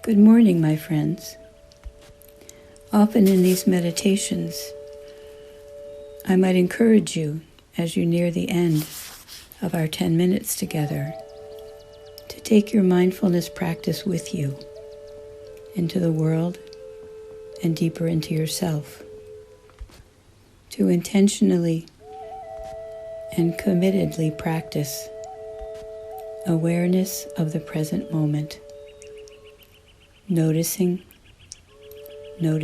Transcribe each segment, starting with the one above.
Good morning, my friends. Often in these meditations, I might encourage you as you near the end of our 10 minutes together to take your mindfulness practice with you into the world and deeper into yourself, to intentionally and committedly practice awareness of the present moment, noticing, and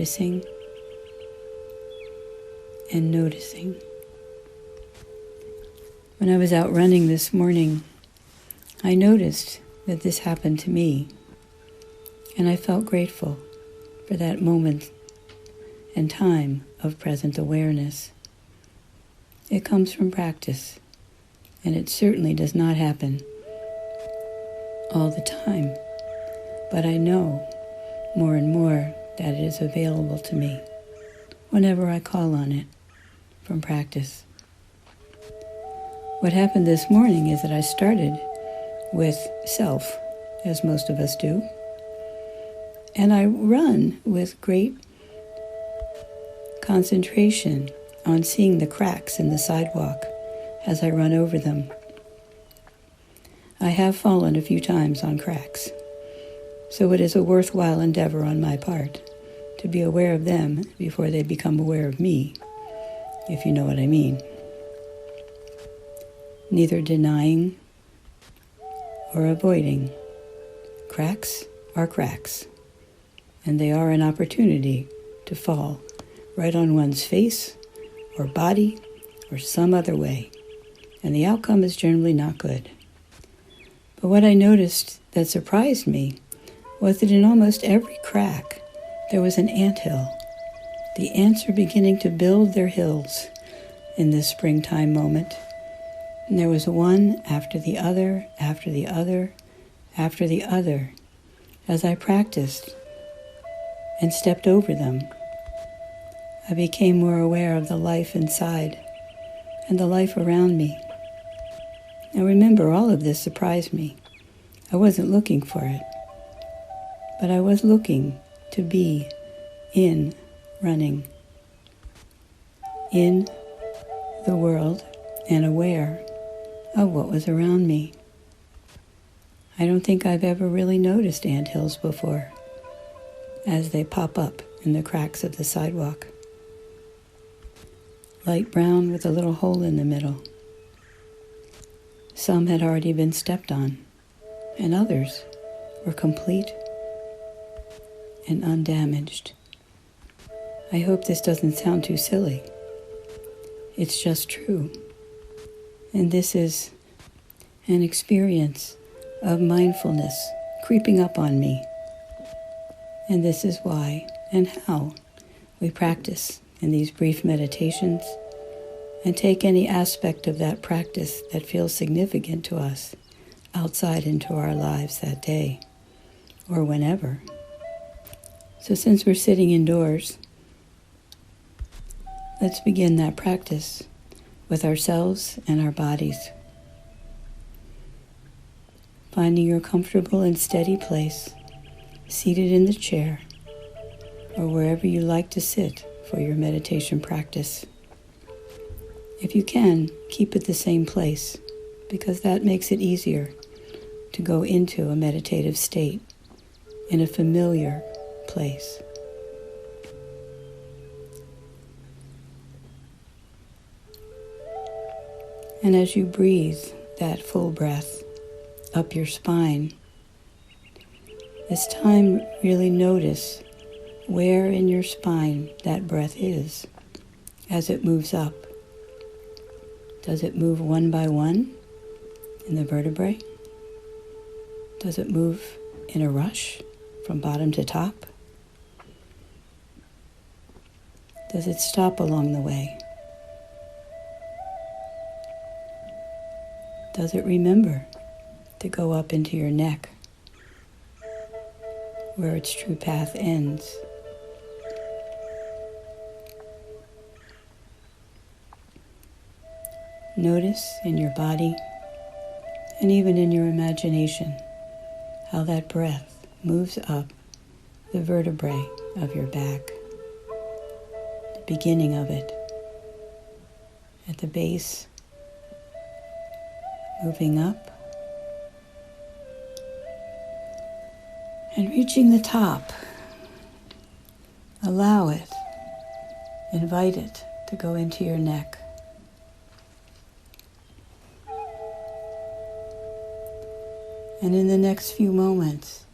noticing. When I was out running this morning, I noticed that this happened to me, and I felt grateful for that moment and time of present awareness. It comes from practice, and it certainly does not happen all the time, but I know more and more that it is available to me whenever I call on it from practice. What happened this morning is that I started with self, as most of us do, and I run with great concentration on seeing the cracks in the sidewalk as I run over them. I have fallen a few times on cracks, so it is a worthwhile endeavor on my part to be aware of them before they become aware of me, if you know what I mean. Neither denying or avoiding. Cracks are cracks, and they are an opportunity to fall right on one's face or body or some other way, and the outcome is generally not good. But what I noticed that surprised me was that in almost every crack there was an anthill. The ants are beginning to build their hills in this springtime moment. And there was one after the other, after the other, after the other, as I practiced and stepped over them. I became more aware of the life inside and the life around me. Now remember, all of this surprised me. I wasn't looking for it, but I was looking to be in running, in the world, and aware of what was around me. I don't think I've ever really noticed anthills before as they pop up in the cracks of the sidewalk. Light brown with a little hole in the middle. Some had already been stepped on, and others were complete and undamaged. I hope this doesn't sound too silly. It's just true. And this is an experience of mindfulness creeping up on me. And this is why and how we practice in these brief meditations and take any aspect of that practice that feels significant to us outside into our lives that day or whenever. So since we're sitting indoors, let's begin that practice with ourselves and our bodies. Finding your comfortable and steady place, seated in the chair, or wherever you like to sit for your meditation practice. If you can, keep it the same place, because that makes it easier to go into a meditative state in a familiar place. And as you breathe that full breath up your spine, this time really notice where in your spine that breath is as it moves up. Does it move one by one in the vertebrae? Does it move in a rush from bottom to top? Does it stop along the way? Does it remember to go up into your neck, where its true path ends? Notice in your body and even in your imagination how that breath moves up the vertebrae of your back, the beginning of it, at the base, moving up, and reaching the top. Allow it, invite it to go into your neck. And in the next few moments,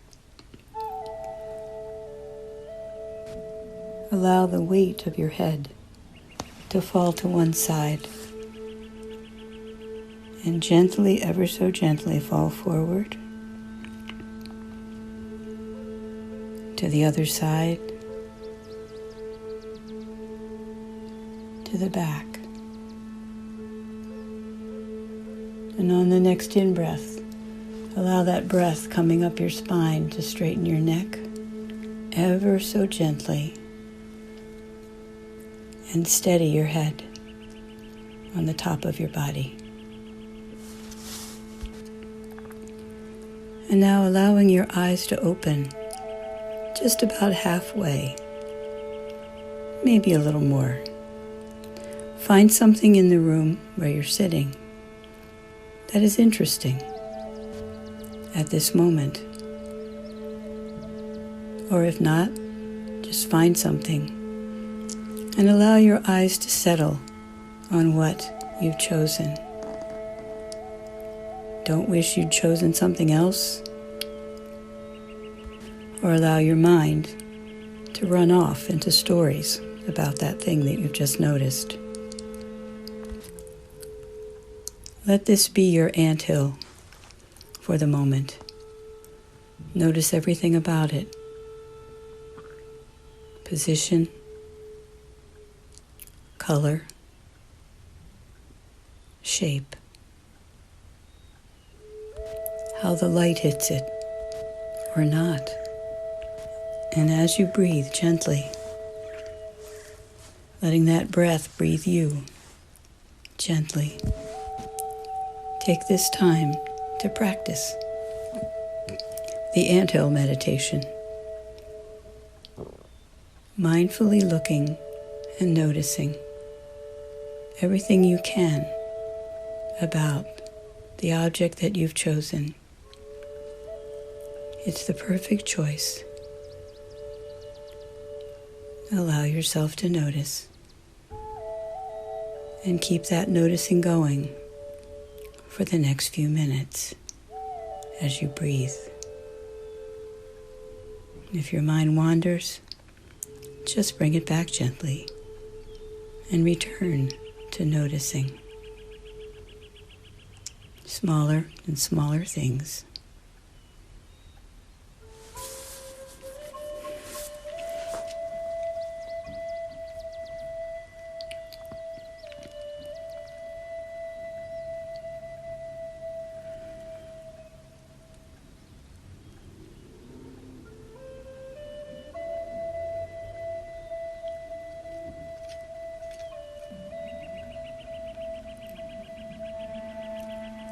allow the weight of your head to fall to one side and gently, ever so gently, fall forward to the other side, to the back. And on the next in-breath, allow that breath coming up your spine to straighten your neck ever so gently and steady your head on the top of your body. And now allowing your eyes to open just about halfway, maybe a little more. Find something in the room where you're sitting that is interesting at this moment. Or if not, just find something and allow your eyes to settle on what you've chosen. Don't wish you'd chosen something else, or allow your mind to run off into stories about that thing that you've just noticed. Let this be your anthill for the moment. Notice everything about it. Position, color, shape, how the light hits it or not. And as you breathe gently, letting that breath breathe you gently. Take this time to practice the anthill meditation, mindfully looking and noticing everything you can about the object that you've chosen. It's the perfect choice. Allow yourself to notice and keep that noticing going for the next few minutes as you breathe. If your mind wanders, just bring it back gently and return to noticing smaller and smaller things.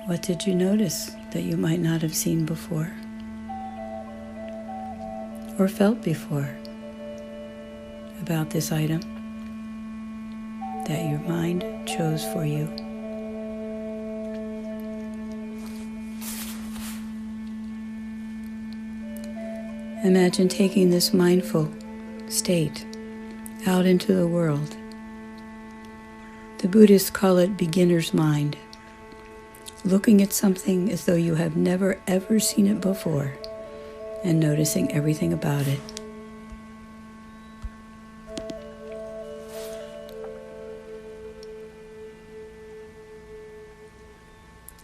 What did you notice that you might not have seen before or felt before about this item that your mind chose for you? Imagine taking this mindful state out into the world. The Buddhists call it beginner's mind. Looking at something as though you have never ever seen it before and noticing everything about it.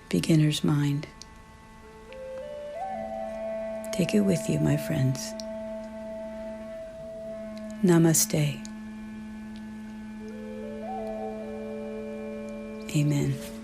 Beginner's mind. Take it with you, my friends. Namaste. Amen.